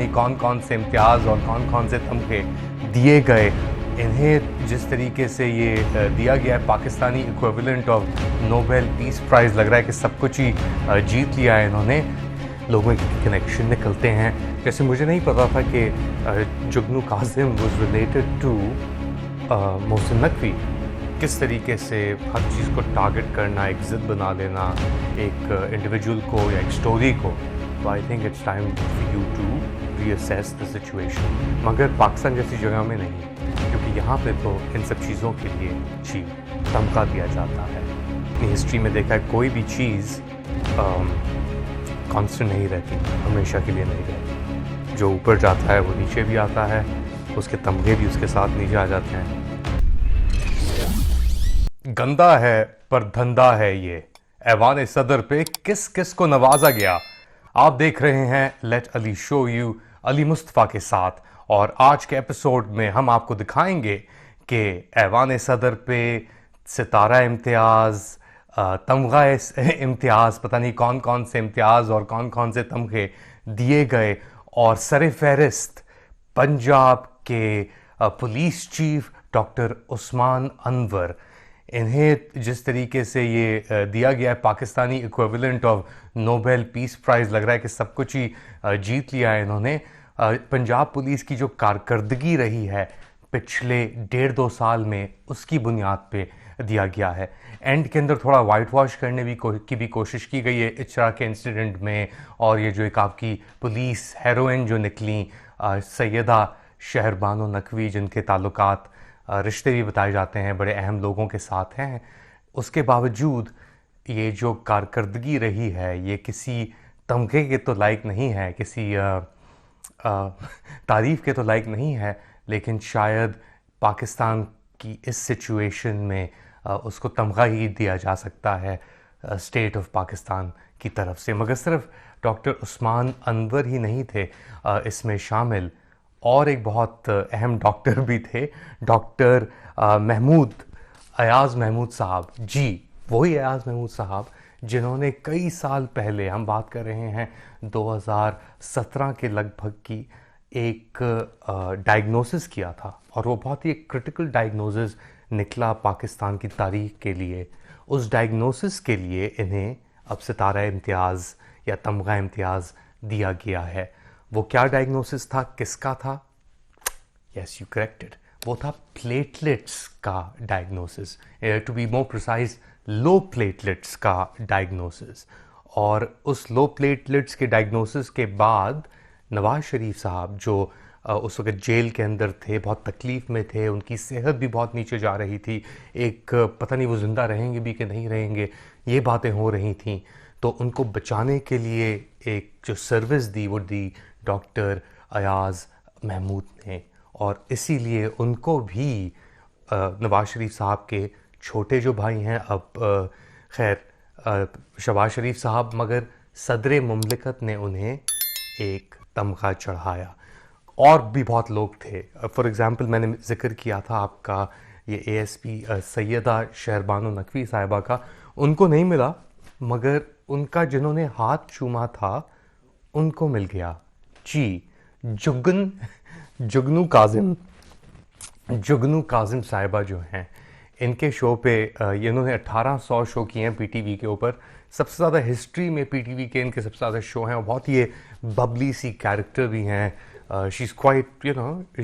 नहीं कौन कौन से इम्तियाज़ और कौन कौन से तमगे दिए गए। इन्हें जिस तरीके से ये दिया गया है, Pakistani equivalent of Nobel peace prize, लग रहा है कि सब कुछ ही जीत लिया है इन्होंने। लोगों के कनेक्शन निकलते हैं। जैसे मुझे नहीं पता था कि Jugnu Kasim was related to Mohsin Naqvi. किस तरीके से हर चीज़ को टारगेट करना, एक ज़िद बना लेना एक इंडिविजुअल को या एक स्टोरी को। तो I think it's time for you to reassess the situation, मगर पाकिस्तान जैसी जगह में नहीं, क्योंकि यहाँ पे तो इन सब चीज़ों के लिए जी तमगा दिया जाता है। अपनी हिस्ट्री में देखा है कोई भी चीज़ कांस्टेंट नहीं रहती, हमेशा के लिए नहीं रहती। जो ऊपर जाता है वो नीचे भी आता है, उसके तमगे भी उसके साथ नीचे आ जाते हैं। गंदा है पर धंधा है ये, ऐवान सदर पे किस किस को नवाजा गया। आप देख रहे हैं let Ali show you, Ali Mustafa के साथ। और आज के एपिसोड में हम आपको दिखाएंगे कि ऐवान सदर पे सितारा इम्तियाज़, तमगा इम्तियाज़, पता नहीं कौन कौन से इम्तियाज़ और कौन कौन से तमगे दिए गए। और सर फहरिस्त पंजाब के police chief doctor Usman Anwar, इन्हें जिस तरीके से ये दिया गया है, Pakistani equivalent of Nobel peace prize, लग रहा है कि सब कुछ ही जीत लिया है इन्होंने। पंजाब पुलिस की जो कारकर्दगी रही है पिछले 1.5-2 साल में, उसकी बुनियाद पे दिया गया है। एंड के अंदर थोड़ा वाइट वॉश करने की भी कोशिश की गई है इचरा के इंसिडेंट में। और ये जो एक आपकी पुलिस हेरोइन जो निकली सैयदा शहरबानो नकवी, जिनके ताल्लुकात रिश्ते भी बताए जाते हैं बड़े अहम लोगों के साथ हैं, उसके बावजूद ये जो कारकर्दगी रही है ये किसी तमगे के तो लायक नहीं है, किसी तारीफ़ के तो लायक नहीं है। लेकिन शायद पाकिस्तान की इस सिचुएशन में उसको तमगा ही दिया जा सकता है स्टेट ऑफ पाकिस्तान की तरफ से। मगर सिर्फ डॉक्टर उस्मान अनवर ही नहीं थे इसमें शामिल, और एक बहुत अहम डॉक्टर भी थे, डॉक्टर महमूद, अयाज़ महमूद साहब। जी वही अयाज़ महमूद साहब जिन्होंने कई साल पहले, हम बात कर रहे हैं 2017 के लगभग की, एक डायग्नोसिस किया था। और वो बहुत ही क्रिटिकल डायग्नोसिस निकला पाकिस्तान की तारीख के लिए। उस डायग्नोसिस के लिए इन्हें अब सितारा इम्तियाज़ या तमगा इम्तियाज़ दिया गया है। वो क्या डायग्नोसिस था, किसका था? यस यू करेक्टेड, वो था प्लेटलेट्स का diagnosis, to be more precise low platelets का डायग्नोसिस। और उस लो प्लेटलेट्स के डायग्नोसिस के बाद नवाज शरीफ साहब, जो उस वक्त जेल के अंदर थे, बहुत तकलीफ़ में थे, उनकी सेहत भी बहुत नीचे जा रही थी, एक पता नहीं वो ज़िंदा रहेंगे भी कि नहीं रहेंगे, ये बातें हो रही थीं। तो उनको बचाने के लिए एक जो सर्विस दी वो दी डॉक्टर अयाज़ महमूद ने। और इसीलिए उनको भी नवाज शरीफ साहब के छोटे जो भाई हैं, अब खैर शहबाज शरीफ साहब, मगर सदर मुमलिकत ने उन्हें एक तमगा चढ़ाया। और भी बहुत लोग थे, फॉर एग्ज़ाम्पल मैंने ज़िक्र किया था आपका ये ASP सैयदा शहरबानो नकवी साहिबा का, उनको नहीं मिला, मगर उनका जिन्होंने हाथ चूमा था उनको मिल गया। जी जुगनू कासिम साहिबा जो हैं, इनके शो पे इन्होंने 1800 शो किए हैं PTV के ऊपर। सबसे ज़्यादा हिस्ट्री में PTV के इनके सबसे ज़्यादा शो हैं, और बहुत ही बबली सी कैरेक्टर भी हैं। She is quite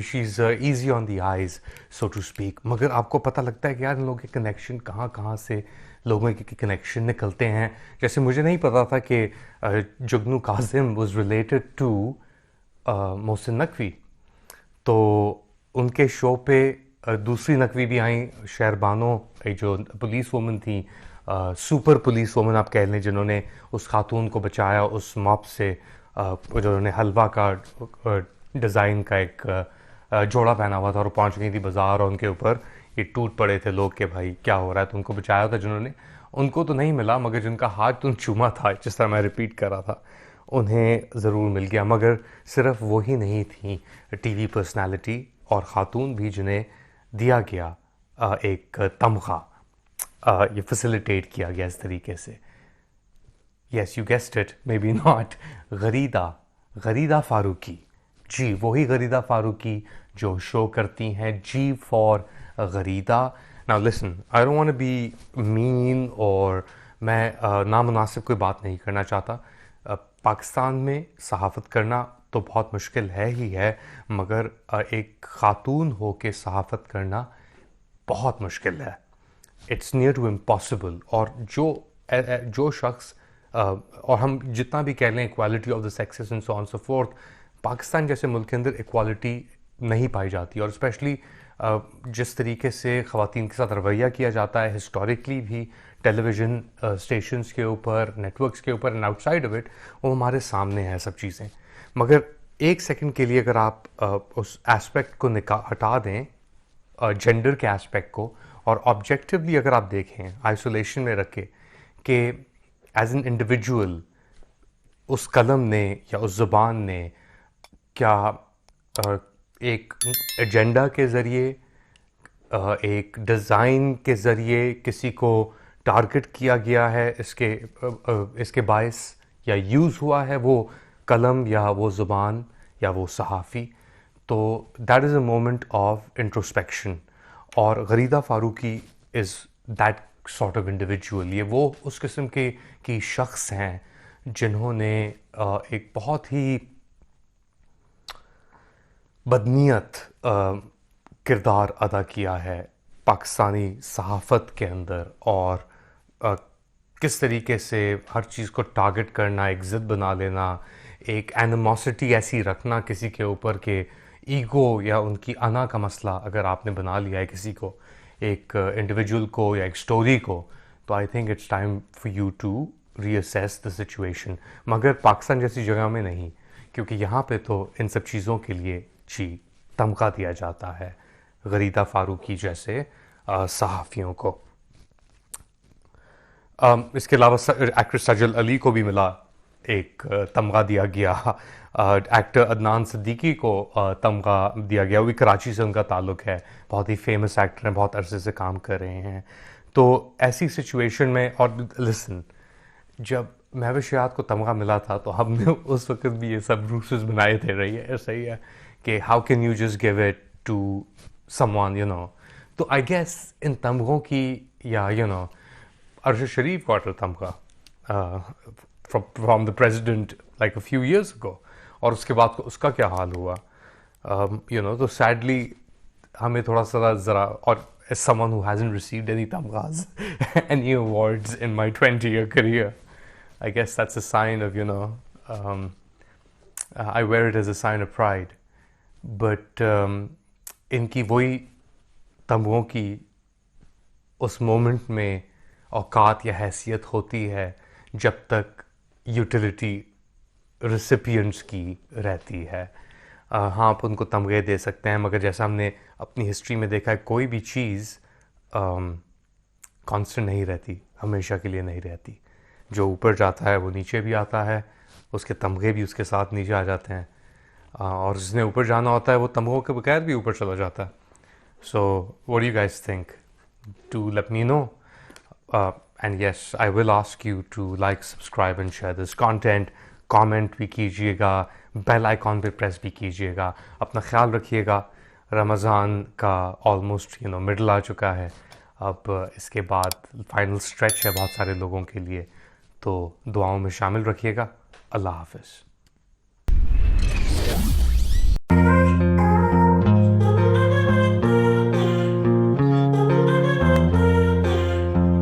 she is easy on the eyes so to speak. मगर आपको पता लगता है कि यार इन लोगों के कनेक्शन कहाँ कहाँ से लोगों के कनेक्शन निकलते हैं। जैसे मुझे नहीं पता था कि Jugnu Kasim was related to Mohsin Naqvi. तो उनके शो पे दूसरी नकवी भी आई, शहरबानो, जो पुलिस वुमन थी, सुपर पुलिस वुमन आप कह लें, जिन्होंने उस खातून को बचाया उस मॉब से, जिन्होंने हलवा का डिज़ाइन का एक जोड़ा पहना हुआ था और पहुंच गई थी बाज़ार, और उनके ऊपर ये टूट पड़े थे लोग कि भाई क्या हो रहा है। तो उनको बचाया था जिन्होंने, उनको तो नहीं मिला, मगर जिनका हाथ तुम चूमा था, जिस तरह मैं रिपीट कर रहा था, उन्हें ज़रूर मिल गया। मगर सिर्फ वो ही नहीं थी TV पर्सनालिटी और ख़ातून भी जिन्हें दिया गया एक तमगा, ये फैसिलिटेट किया गया इस तरीके से। Yes you guessed it, may be not, Gharida Farooqui. जी, वही गरीदा फ़ारूकी जो शो करती हैं G for Gharida. Now listen, I don't want to be mean, और मैं नामुनासिब कोई बात नहीं करना चाहता। पाकिस्तान में सहाफ़त करना तो बहुत मुश्किल है ही है, मगर एक ख़ातून हो के सहाफ़त करना बहुत मुश्किल है। It's near to impossible. और जो शख्स और हम जितना भी कह लें equality of the sexes and so on so forth, Pakistan जैसे मुल्क के अंदर इक्वालिटी नहीं पाई जाती। और स्पेशली जिस तरीके से ख़वातीन के साथ रवैया किया जाता है हिस्टोरिकली भी, टेलीविज़न स्टेशंस के ऊपर, नेटवर्क्स के ऊपर एंड आउटसाइड ऑफ इट, वो हमारे सामने है सब चीज़ें। मगर एक सेकंड के लिए अगर आप उस एस्पेक्ट को हटा दें, जेंडर के एस्पेक्ट को, और ऑब्जेक्टिवली अगर आप देखें आइसोलेशन में रख के कि एज एन इंडिविजुअल उस कलम ने या उस ज़ुबान ने क्या एक एजेंडा के ज़रिए, एक डिज़ाइन के ज़रिए किसी को टारगेट किया गया है, इसके बायस या यूज़ हुआ है वो कलम या वो ज़ुबान या वो सहाफ़ी। तो that is a moment of introspection. और Gharida Farooqui is that sort of individual. ये वो उस किस्म के की शख्स हैं जिन्होंने एक बहुत ही बदनीयत किरदार अदा किया है पाकिस्तानी सहाफ़त के अंदर। और किस तरीके से हर चीज़ को टारगेट करना, एक ज़िद बना लेना, एक एनिमोसिटी ऐसी रखना किसी के ऊपर के ईगो या उनकी अना का मसला अगर आपने बना लिया है किसी को, एक इंडिविजुअल को या एक स्टोरी को, तो I think it's time for you to reassess the situation. मगर पाकिस्तान जैसी जगह में नहीं, क्योंकि यहाँ पे तो इन सब चीज़ों के लिए जी तमगा दिया जाता है गरीदा फ़ारूकी जैसे सहाफ़ियों को। इसके अलावा एक्टर सजल अली को भी मिला एक तमगा दिया गया। एक्टर अदनान सिद्दीकी को तमगा दिया गया। वो भी कराची से उनका ताल्लुक़ है, बहुत ही फेमस एक्टर हैं, बहुत अरसे से काम कर रहे हैं। तो ऐसी सिचुएशन में, और लिसन, जब महविश याद को तमगा मिला था तो हमने उस वक्त भी ये सब रूल्स बनाए थे, रही है सही है कि how can you just give it to someone, you know. तो आई गेस इन तमगों की, या you know, Arshad Sharif got a तमगा from the president like a few years ago, और उसके बाद उसका क्या हाल हुआ, you know। तो sadly हमें थोड़ा सा ज़रा, और as someone who hasn't received any tamgas any awards in my 20-year career, I guess that's a sign of, you know, I wear it as a sign of pride. But इनकी वही तमगों की उस moment में औकात या हैसियत होती है जब तक यूटिलिटी रेसिपिएंट्स की रहती है। हाँ, आप उनको तमगे दे सकते हैं, मगर जैसा हमने अपनी हिस्ट्री में देखा है, कोई भी चीज़ कांस्टेंट नहीं रहती, हमेशा के लिए नहीं रहती। जो ऊपर जाता है वो नीचे भी आता है, उसके तमगे भी उसके साथ नीचे आ जाते हैं, और जिसने ऊपर जाना होता है वो तमगों के बगैर भी ऊपर चला जाता है। So what do you guys think? Do let me know. And yes, I will ask you to like, subscribe and share this content. Comment भी कीजिएगा, बेल आइकॉन पे प्रेस भी कीजिएगा। अपना ख्याल रखिएगा। रमज़ान का ऑलमोस्ट मिडल आ चुका है, अब इसके बाद फाइनल स्ट्रेच है बहुत सारे लोगों के लिए, तो दुआओं में शामिल रखिएगा। अल्लाह हाफ़िज़।